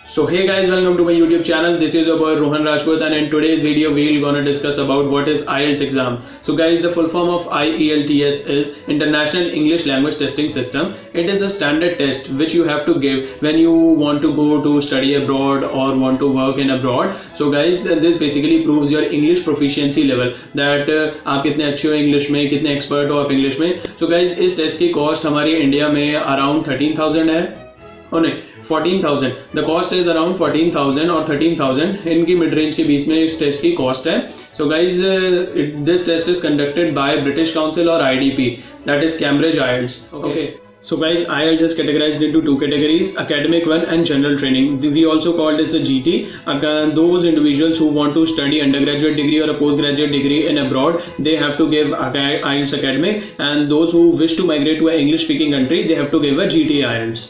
So hey guys, welcome to my YouTube channel. This is your boy Rohan Rajput, and in today's video we're gonna discuss about what is Ielts exam. So guys, the full form of Ielts is International English Language Testing System. It is a standard test which you have to give when you want to go to study abroad or want to work in abroad. So guys, this basically proves your English proficiency level, that आप कितने अच्छे हो English में, कितने expert हो आप English में. So guys, इस टेस्ट की कॉस्ट हमारे इंडिया में अराउंड 13,000 है. Oh नहीं, 14,000. द कॉस्ट इज अराउंड 14,000 और 13,000 इनकी मिड रेंज के बीच में इस टेस्ट की कॉस्ट है. So guys, this test is conducted by British Council और IDP, that is Cambridge IELTS. Okay. So guys, IELTS is categorized into two categories, academic one and general training. We also call this a GT. Those individuals who want to study undergraduate degree or a postgraduate degree in abroad, they have to give IELTS academic, and those who wish to migrate to an English speaking country, they have to give a GT IELTS.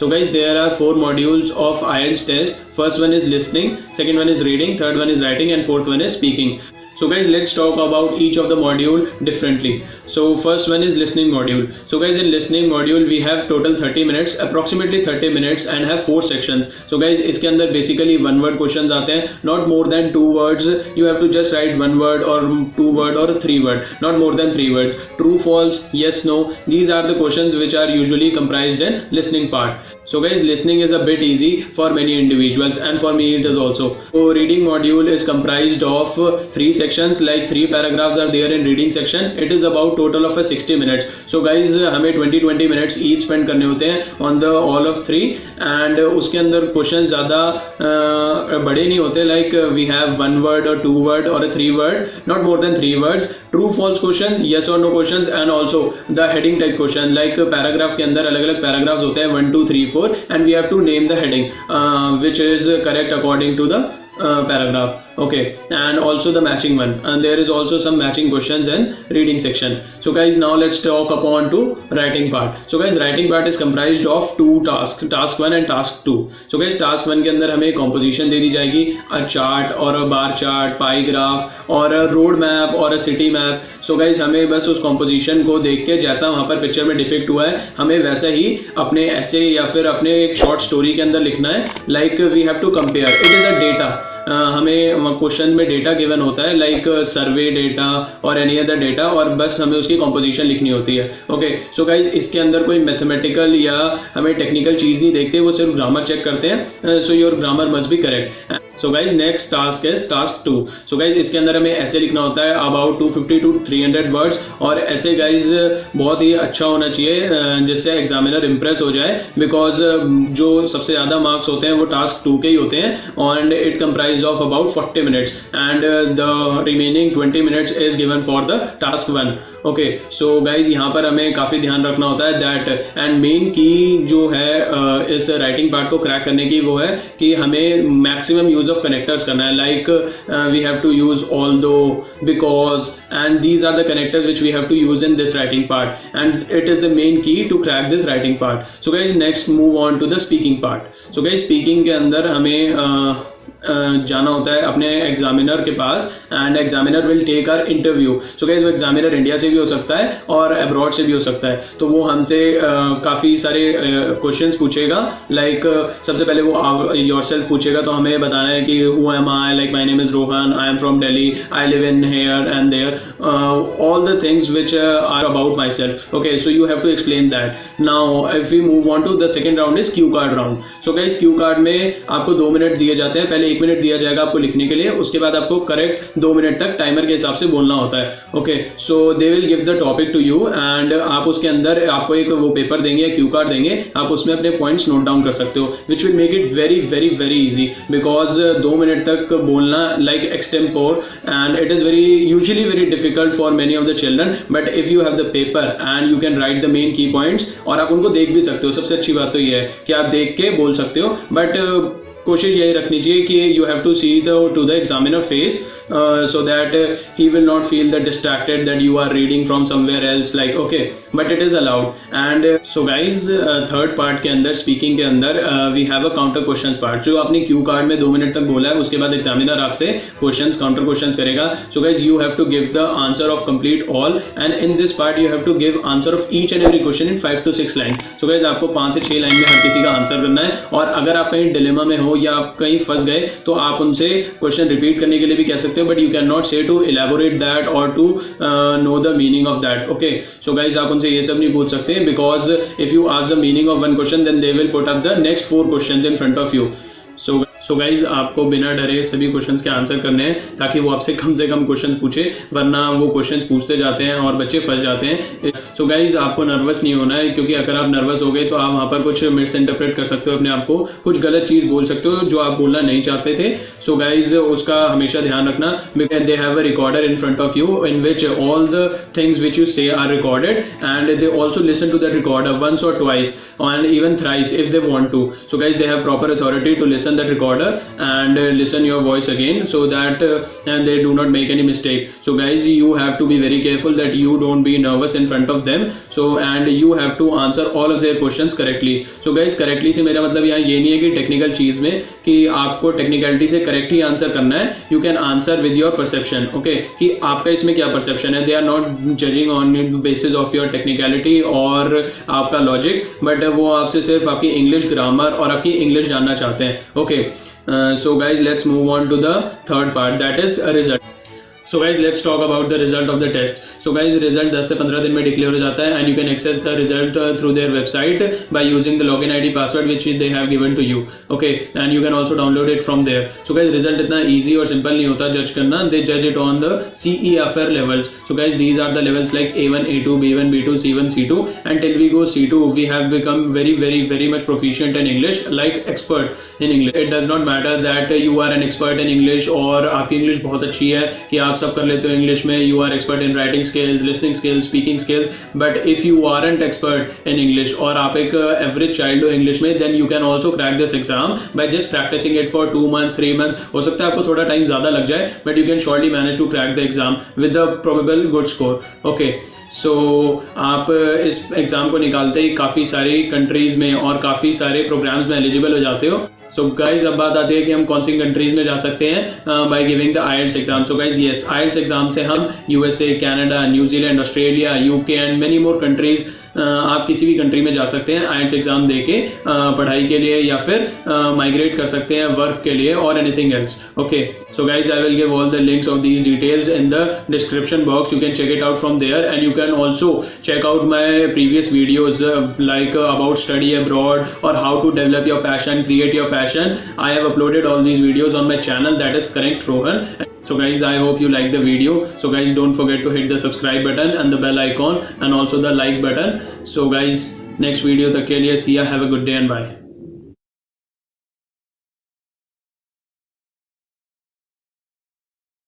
So guys, there are 4 modules of IELTS test. First one is listening, second one is reading, third one is writing, and fourth one is speaking. So guys, let's talk about each of the module differently. So first one is listening module. So guys, in listening module we have total 30 minutes, approximately 30 minutes, and have 4 sections. So guys, इसके अंदर basically one word questions आते हैं, not more than 2 words. You have to just write 1 word or 2 word or 3 word, not more than 3 words. True, false, yes, no. These are the questions which are usually comprised in listening part. So guys, listening is a bit easy for many individuals, and for me it is also. So reading module is comprised of 3 sections. Like 3 paragraphs are there in reading section. It is about total of a 60 minutes. So guys, हमें 20 minutes each spend करने होते हैं on the all of 3, and उसके अंदर question ज़्यादा बड़े नहीं होते. Like we have 1 word or 2 word or a 3 word, not more than 3 words. True false questions, yes or no questions, and also the heading type question. Like paragraph के अंदर अलग अलग paragraphs होते हैं 1, 2, 3, 4, and we have to name the heading which is correct according to the paragraph. Okay, and also the matching one, and there is also some matching questions in reading section. So guys, now let's talk upon to writing part. So guys, writing part is comprised of 2 tasks, task 1 and task 2. So guys, task 1 के अंदर हमें composition दे दी जाएगी, a chart और a bar chart, pie graph और a road map और a city map. So guys, हमें बस उस composition को देख के जैसा वहाँ पर पिक्चर में डिपिक्ट हुआ है, हमें वैसा ही अपने ऐसे या फिर अपने एक शॉर्ट स्टोरी के अंदर लिखना है. Like we have to compare, it is a data. हमें क्वेश्चन में डेटा गिवन होता है, लाइक सर्वे डेटा और एनी अदर डेटा, और बस हमें उसकी कॉम्पोजिशन लिखनी होती है. ओके. सो गाइज, इसके अंदर कोई मैथमेटिकल या हमें टेक्निकल चीज़ नहीं देखते, वो सिर्फ ग्रामर चेक करते हैं. So your grammar must be correct. So guys, next task is task 2. So guys, इसके अंदर हमें ऐसे लिखना होता है अबाउट 250 to 300 वर्ड्स, और ऐसे गाइज बहुत ही अच्छा होना चाहिए जिससे एग्जामिनर इम्प्रेस हो जाए, बिकॉज जो सबसे ज़्यादा मार्क्स होते हैं वो टास्क 2 के ही होते हैं, and it comprise of about 40 minutes, and the remaining 20 minutes is given for the task 1. Okay. So guys, यहाँ पर हमें काफ़ी ध्यान रखना होता है दैट, एंड मेन की जो है इस राइटिंग पार्ट को क्रैक करने की वो है कि हमें मैक्सिमम यूज़ ऑफ कनेक्टर्स करना है. Like we have to use although, because, and these are the connectors which we have to use in this writing part, and it is the main key to crack this writing part. So guys, next move on to the speaking part. So guys, speaking के अंदर हमें जाना होता है अपने examiner के पास, and examiner will take our interview. So guys, वो एग्जामिनर इंडिया से भी हो सकता है और अब्रॉड से भी हो सकता है. तो वो हमसे काफ़ी सारे क्वेश्चंस पूछेगा. लाइक सबसे पहले वो योरसेल्फ पूछेगा, तो हमें बताना है कि who am I, like my name is Rohan, I am from Delhi, I live in here and there, all the things which are about myself. Okay. So you have to explain that. Now if we move on to the second round is cue card round. So guys, cue card में आपको 2 minute दिए जाते हैं. पहले 1 minute दिया जाएगा आपको लिखने के लिए, उसके बाद आपको करेक्ट 2 मिनट तक टाइमर के हिसाब से बोलना होता है. Okay. So they will give the topic to you, and आप उसके अंदर आपको एक वो पेपर देंगे, क्यू कार्ड देंगे, आप उसमें अपने पॉइंट्स नोट डाउन कर सकते हो, which will make it very very very easy, because 2 minute तक बोलना like extempore, and it is very usually very difficult for many of the children, but if you have the paper and you can write the main की points, और आप उनको देख भी सकते हो. सबसे अच्छी बात तो ये है कि आप देख के बोल सकते हो, बट कोशिश यही रखनी चाहिए कि you have to see to the examiner face, so that he will not feel that distracted that you are reading from somewhere else, like okay, but it is allowed. And so guys, third part के अंदर speaking के अंदर we have a counter questions part. जो आपने Q card में 2 minute तक बोला है, उसके बाद एग्जामिनर आपसे questions counter questions करेगा. So guys, you have to give the answer of complete all, and in this part you have to give answer of each and every question in 5 to 6 lines. So guys, आपको 5 से 6 line में हर किसी का answer करना है, और अगर आप कहीं डिलेमा में हो हो या आप कहीं फंस गए तो आप उनसे क्वेश्चन रिपीट करने के लिए भी कह सकते हो, but you can not say to elaborate that और to know the meaning of that. Okay, so guys आप उनसे ये सब नहीं पूछ सकते, because if you ask the meaning of one question then they will put up the next 4 questions in front of you. So guys आपको बिना डरे सभी क्वेश्चंस के आंसर करने हैं, ताकि वो आपसे कम से कम क्वेश्चन पूछे, वरना वो क्वेश्चंस पूछते जाते हैं और बच्चे फंस जाते हैं. सो गाइज आपको नर्वस नहीं होना है, क्योंकि अगर आप नर्वस हो गए तो आप वहाँ पर कुछ मिस इंटरप्रेट कर सकते हो अपने आप को, कुछ गलत चीज़ बोल सकते हो जो आप बोलना नहीं चाहते थे. सो गाइज उसका हमेशा ध्यान रखना, because they have a recorder in front of you in which all the things which you say are recorded, and they also listen to that recorder once or twice and even thrice if they want to. So guys they have proper authority to listen that recorder and listen your voice again, so that and they do not make any mistake. So guys, you have to be very careful that you don't be nervous in front of them. So and you have to answer all of their questions correctly. So guys, correctly से मेरा मतलब यहाँ ये नहीं है कि technical चीज़ में कि आपको टेक्निकलिटी से करेक्ट ही आंसर करना है. You can answer with your perception. Okay, कि आपका इसमें क्या परसेप्शन है. They are not judging on the basis of your technicality और आपका लॉजिक, बट वो आपसे सिर्फ आपकी इंग्लिश ग्रामर और आपकी इंग्लिश जानना चाहते हैं. Okay, so guys, let's move on to the third part, that is a result. So guys, let's talk about the result of the test. So guys, result 10 से 15 दिन में डिक्लेयर हो जाता है, and you can access the result through their website by using the login ID password which they have given to you. Okay, and you can also download it from there. So guys, result इतना easy और simple नहीं होता judge करना. They judge it on the CEFR levels. So guys, these are the levels like A1, A2, B1, B2, C1, C2, and till we go C2, we have become very much proficient in English, like expert in English. It does not matter that you are an expert in English और आपकी English बहुत अच्छी है कि आप सब कर लेते हो इंग्लिश में. You are expert in writing skills, listening skills, speaking skills, but if you aren't expert in English और आप एक एवरेज चाइल्ड हो इंग्लिश में, then you can also crack this exam by just practising it for 2 months 3 months. हो सकता है आपको थोड़ा टाइम ज़्यादा लग जाए, but you can surely manage to crack the exam with the probable good score. Okay, so आप इस एग्ज़ाम को निकालते ही काफ़ी सारी कंट्रीज़ में और काफ़ी सारे प्रोग्राम्स में एलिजिबल हो जाते हो. सो गाइज अब बात आती है कि हम कौन सी कंट्रीज़ में जा सकते हैं by giving the IELTS exam. So guys yes, IELTS exam से हम USA, Canada, New Zealand, Australia, UK and many more countries, आप किसी भी कंट्री में जा सकते हैं आइल्स एग्जाम दे के पढ़ाई के लिए, या फिर माइग्रेट कर सकते हैं वर्क के लिए और anything else. Okay, so guys I will give all the links of these details in the description box. You can check it out from there, and you can also check out my previous videos like about study abroad or how to develop your passion, create your passion. I have uploaded all these videos on my channel, that is correct Rohan. So guys, I hope you like the video. So guys, don't forget to hit the subscribe button and the bell icon and also the like button. So guys, next video tak ke liye see ya, have a good day and bye.